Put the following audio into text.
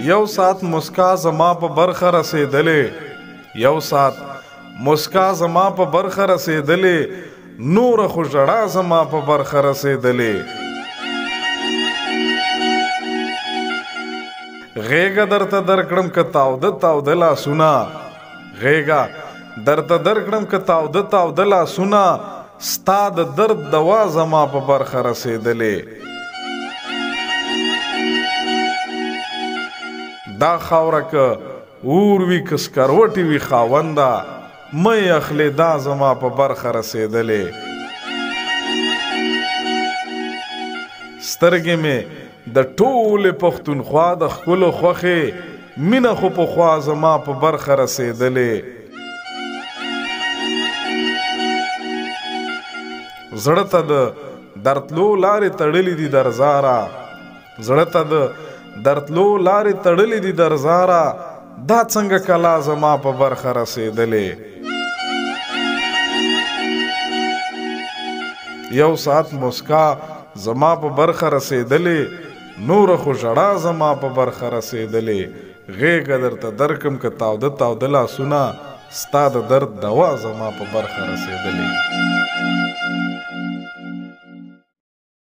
یو سات مسکا زما په برخه رسېدلې یو سات مسکا زما په برخه رسېدلې نور خو ژړا زما په برخه رسېدلې غېږه درته درکړم که تاوده تاوده لاسونه غېږه درته درکړم که تاوده تاوده لاسونه ستا د درد دوا زما په برخه رسېدلې دا خاوره که اور وي که سکروټې وي خاونده مې اخلې دا زما په برخه رسېدلې سترګې مې د ټولې پښتونخوا د ښکلو خوښې مینه خو پخوا زما په برخه رسېدلې زړه ته د درتلو لارې تړلې دي درزاره زړه ته د درتلو لارې تړلې دي درزاره دا څنګه کلا زما په برخه رسېدلې یو ساعت مسکا زما په برخه رسېدلې نور خو ژړا زما په برخه رسېدلې غېږه درته درکم که تاوده تاوده لاسونه ستا د درد دوا زما په برخه رسېدلې